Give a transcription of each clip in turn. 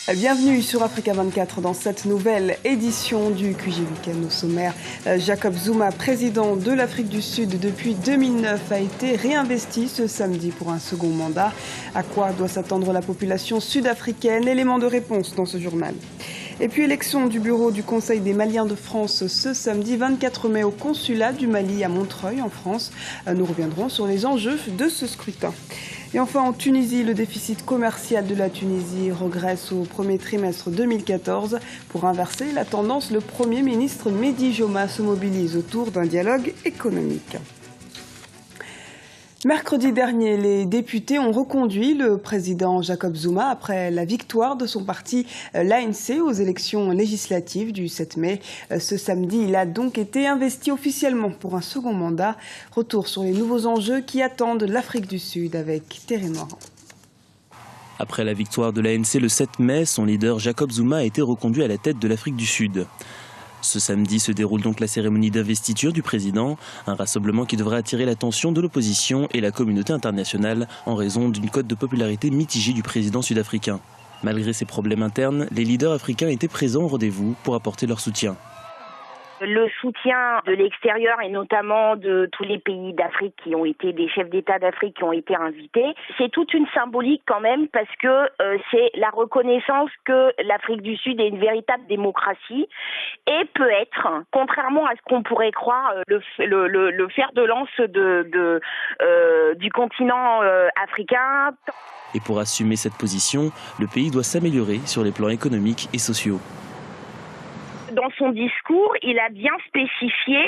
Bienvenue sur Africa 24 dans cette nouvelle édition du QG Week-end. Au sommaire, Jacob Zuma, président de l'Afrique du Sud depuis 2009, a été réinvesti ce samedi pour un second mandat. À quoi doit s'attendre la population sud-africaine? Élément de réponse dans ce journal. Et puis élection du bureau du Conseil des Maliens de France ce samedi 24 mai au consulat du Mali à Montreuil en France. Nous reviendrons sur les enjeux de ce scrutin. Et enfin, en Tunisie, le déficit commercial de la Tunisie regresse au premier trimestre 2014. Pour inverser la tendance, le Premier ministre Mehdi Joma se mobilise autour d'un dialogue économique. Mercredi dernier, les députés ont reconduit le président Jacob Zuma après la victoire de son parti, l'ANC, aux élections législatives du 7 mai. Ce samedi, il a donc été investi officiellement pour un second mandat. Retour sur les nouveaux enjeux qui attendent l'Afrique du Sud avec Thierry Morin. Après la victoire de l'ANC le 7 mai, son leader Jacob Zuma a été reconduit à la tête de l'Afrique du Sud. Ce samedi se déroule donc la cérémonie d'investiture du président, un rassemblement qui devrait attirer l'attention de l'opposition et la communauté internationale en raison d'une cote de popularité mitigée du président sud-africain. Malgré ses problèmes internes, les leaders africains étaient présents au rendez-vous pour apporter leur soutien. Le soutien de l'extérieur et notamment de tous les pays d'Afrique qui ont été, des chefs d'État d'Afrique qui ont été invités, c'est toute une symbolique quand même parce que c'est la reconnaissance que l'Afrique du Sud est une véritable démocratie et peut être, contrairement à ce qu'on pourrait croire, le fer de lance du continent africain. Et pour assumer cette position, le pays doit s'améliorer sur les plans économiques et sociaux. Dans son discours, il a bien spécifié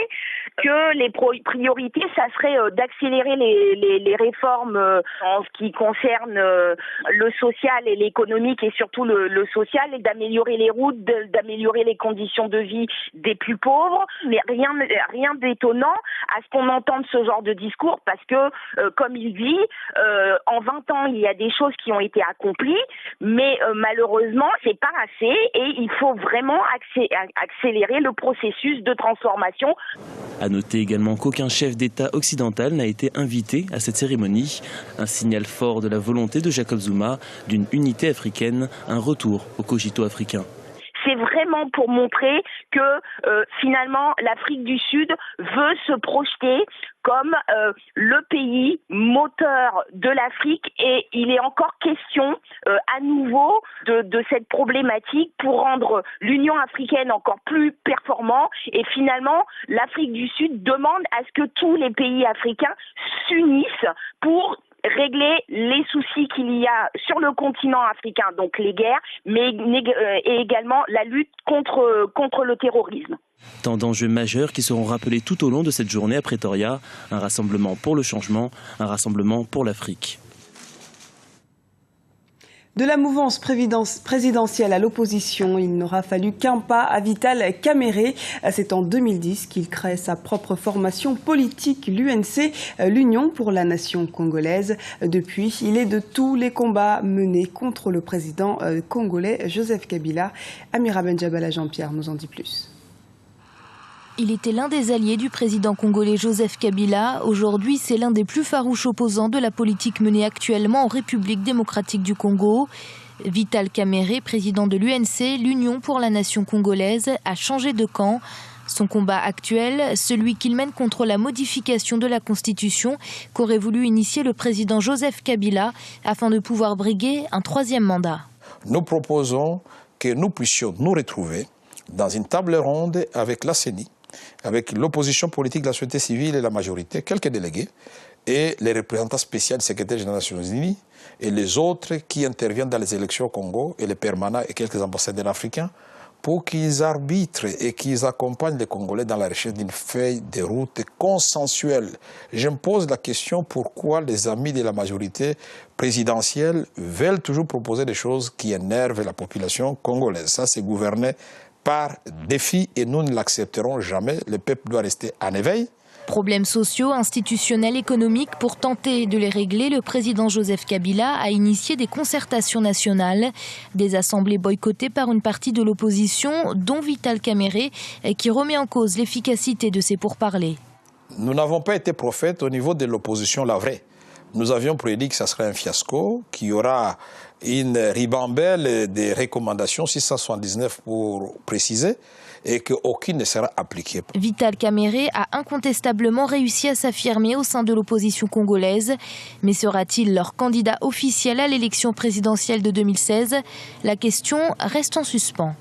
que les priorités, ça serait d'accélérer les réformes en ce qui concerne le social et l'économique et surtout le social et d'améliorer les routes, d'améliorer les conditions de vie des plus pauvres. Mais rien d'étonnant à ce qu'on entende ce genre de discours parce que, comme il dit, en 20 ans, il y a des choses qui ont été accomplies, mais malheureusement, c'est pas assez et il faut vraiment accélérer le processus de transformation. À noter également qu'aucun chef d'État occidental n'a été invité à cette cérémonie. Un signal fort de la volonté de Jacob Zuma d'une unité africaine, un retour au cogito africain. C'est vraiment pour montrer que finalement l'Afrique du Sud veut se projeter comme le pays moteur de l'Afrique et il est encore question à nouveau de cette problématique pour rendre l'Union africaine encore plus performante et finalement l'Afrique du Sud demande à ce que tous les pays africains s'unissent pour régler les soucis qu'il y a sur le continent africain, donc les guerres, mais et également la lutte contre le terrorisme. Tant d'enjeux majeurs qui seront rappelés tout au long de cette journée à Pretoria, un rassemblement pour le changement, un rassemblement pour l'Afrique. De la mouvance présidentielle à l'opposition, il n'aura fallu qu'un pas à Vital Kamerhe. C'est en 2010 qu'il crée sa propre formation politique, l'UNC, l'Union pour la nation congolaise. Depuis, il est de tous les combats menés contre le président congolais Joseph Kabila. Amira Benjabala Jean-Pierre nous en dit plus. Il était l'un des alliés du président congolais Joseph Kabila. Aujourd'hui, c'est l'un des plus farouches opposants de la politique menée actuellement en République démocratique du Congo. Vital Kamerhe, président de l'UNC, l'Union pour la nation congolaise, a changé de camp. Son combat actuel, celui qu'il mène contre la modification de la Constitution qu'aurait voulu initier le président Joseph Kabila afin de pouvoir briguer un troisième mandat. Nous proposons que nous puissions nous retrouver dans une table ronde avec la CENI, avec l'opposition politique de la société civile et la majorité, quelques délégués, et les représentants spéciaux du secrétaire général des Nations Unies, et les autres qui interviennent dans les élections au Congo, et les permanents et quelques ambassadeurs africains, pour qu'ils arbitrent et qu'ils accompagnent les Congolais dans la recherche d'une feuille de route consensuelle. Je me pose la question pourquoi les amis de la majorité présidentielle veulent toujours proposer des choses qui énervent la population congolaise. Ça, c'est gouverner par défi et nous ne l'accepterons jamais. Le peuple doit rester en éveil. Problèmes sociaux, institutionnels, économiques, pour tenter de les régler, le président Joseph Kabila a initié des concertations nationales, des assemblées boycottées par une partie de l'opposition, dont Vital Kamerhe, qui remet en cause l'efficacité de ces pourparlers. Nous n'avons pas été prophètes au niveau de l'opposition, la vraie. nous avions prédit que ça serait un fiasco, qu'il y aura une ribambelle des recommandations, 679 pour préciser, et qu'aucune ne sera appliquée. Vital Kamerhe a incontestablement réussi à s'affirmer au sein de l'opposition congolaise. Mais sera-t-il leur candidat officiel à l'élection présidentielle de 2016 ? La question reste en suspens.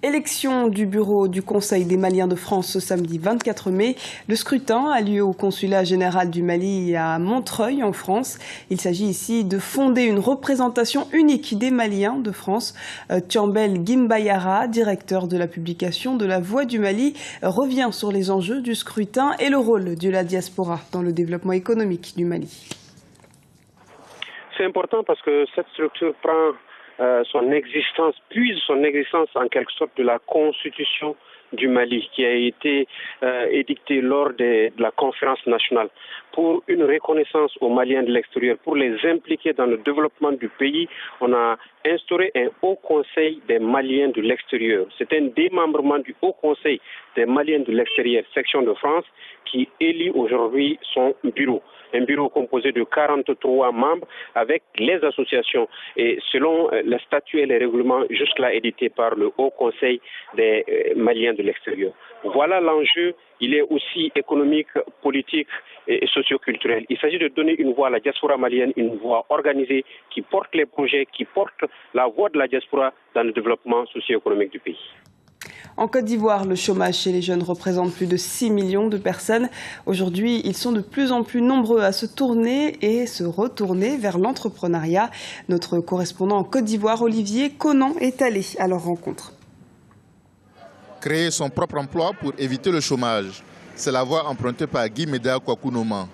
Élection du bureau du Conseil des Maliens de France ce samedi 24 mai. Le scrutin a lieu au consulat général du Mali à Montreuil en France. Il s'agit ici de fonder une représentation unique des Maliens de France. Thiambel Gimbayara, directeur de la publication de La Voix du Mali, revient sur les enjeux du scrutin et le rôle de la diaspora dans le développement économique du Mali. C'est important parce que cette structure prend puise son existence en quelque sorte de la constitution du Mali qui a été édictée lors de la conférence nationale pour une reconnaissance aux Maliens de l'extérieur, pour les impliquer dans le développement du pays. On a instauré un Haut Conseil des Maliens de l'extérieur. C'est un démembrement du Haut Conseil des Maliens de l'extérieur, section de France, qui élit aujourd'hui son bureau. Un bureau composé de 43 membres avec les associations et selon les statuts et les règlements jusque-là édités par le Haut Conseil des Maliens de l'extérieur. Voilà l'enjeu, il est aussi économique, politique et socioculturel. Il s'agit de donner une voix à la diaspora malienne, une voix organisée qui porte les projets, qui porte la voix de la diaspora dans le développement socio-économique du pays. En Côte d'Ivoire, le chômage chez les jeunes représente plus de 6 millions de personnes. Aujourd'hui, ils sont de plus en plus nombreux à se tourner et se retourner vers l'entrepreneuriat. Notre correspondant en Côte d'Ivoire, Olivier Conan, est allé à leur rencontre. Créer son propre emploi pour éviter le chômage, c'est la voie empruntée par Guy Médéa Kwakunoma.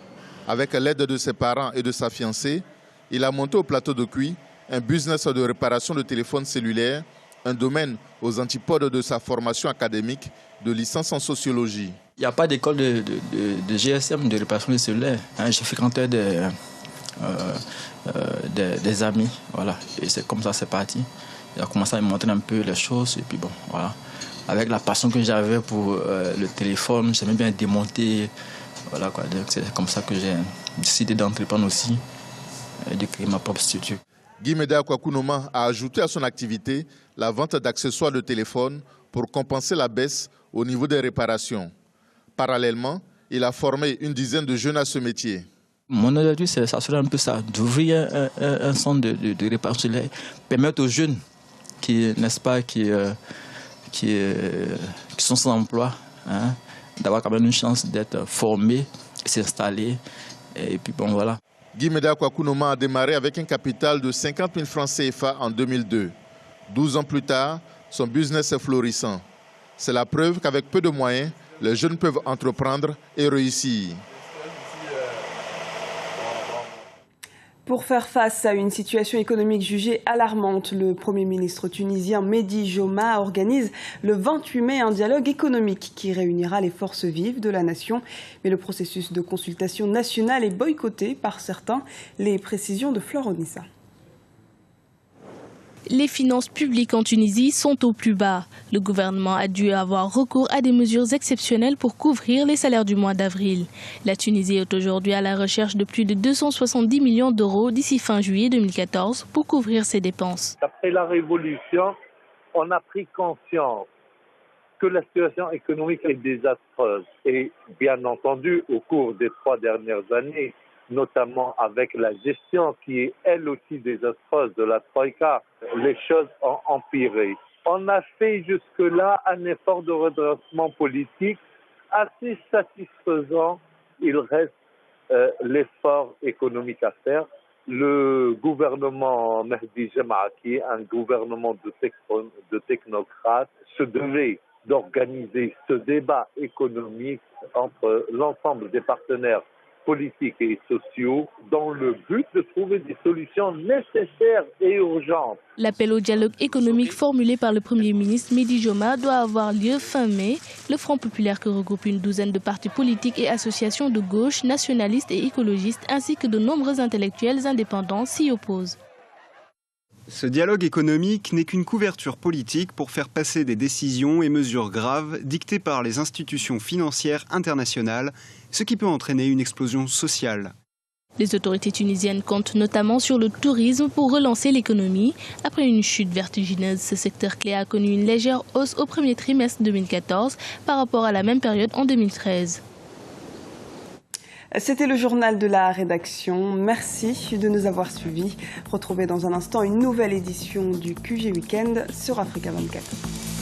Avec l'aide de ses parents et de sa fiancée, il a monté au plateau de Cuy un business de réparation de téléphones cellulaires, un domaine aux antipodes de sa formation académique de licence en sociologie. Il n'y a pas d'école de GSM, de réparation des cellulaires. J'ai fréquenté des amis, voilà. Et c'est comme ça, c'est parti. Il a commencé à me montrer un peu les choses, et puis bon, voilà. Avec la passion que j'avais pour le téléphone, j'aimais bien démonter, voilà quoi. Donc c'est comme ça que j'ai décidé d'entreprendre aussi et de créer ma propre structure. Guy Médéa Kwakunoma a ajouté à son activité la vente d'accessoires de téléphone pour compenser la baisse au niveau des réparations. Parallèlement, il a formé une dizaine de jeunes à ce métier. Mon objectif, c'est s'assurer un peu ça, d'ouvrir un centre de réparation, permettre aux jeunes qui, n'est-ce pas, qui sont sans emploi, d'avoir quand même une chance d'être formés, s'installer, et puis bon voilà. Guy Médéa Kwakunoma a démarré avec un capital de 50 000 francs CFA en 2002. 12 ans plus tard, son business est florissant. C'est la preuve qu'avec peu de moyens, les jeunes peuvent entreprendre et réussir. Pour faire face à une situation économique jugée alarmante, le Premier ministre tunisien Mehdi Joma organise le 28 mai un dialogue économique qui réunira les forces vives de la nation. Mais le processus de consultation nationale est boycotté par certains. Les précisions de Flore Onissa. Les finances publiques en Tunisie sont au plus bas. Le gouvernement a dû avoir recours à des mesures exceptionnelles pour couvrir les salaires du mois d'avril. La Tunisie est aujourd'hui à la recherche de plus de 270 millions d'euros d'ici fin juillet 2014 pour couvrir ses dépenses. Après la révolution, on a pris conscience que la situation économique est désastreuse. Et bien entendu, au cours des 3 dernières années, notamment avec la gestion qui est elle aussi désastreuse de la Troïka, les choses ont empiré. On a fait jusque-là un effort de redressement politique assez satisfaisant. Il reste l'effort économique à faire. Le gouvernement Mehdi Joma, qui est un gouvernement de technocrates, se devait d'organiser ce débat économique entre l'ensemble des partenaires politiques et sociaux dans le but de trouver des solutions nécessaires et urgentes. L'appel au dialogue économique formulé par le Premier ministre Mehdi Joma doit avoir lieu fin mai. Le Front populaire, qui regroupe une douzaine de partis politiques et associations de gauche, nationalistes et écologistes, ainsi que de nombreux intellectuels indépendants, s'y opposent. Ce dialogue économique n'est qu'une couverture politique pour faire passer des décisions et mesures graves dictées par les institutions financières internationales, ce qui peut entraîner une explosion sociale. Les autorités tunisiennes comptent notamment sur le tourisme pour relancer l'économie. Après une chute vertigineuse, ce secteur clé a connu une légère hausse au premier trimestre 2014 par rapport à la même période en 2013. C'était le journal de la rédaction. Merci de nous avoir suivis. Retrouvez dans un instant une nouvelle édition du QG Weekend sur Africa 24.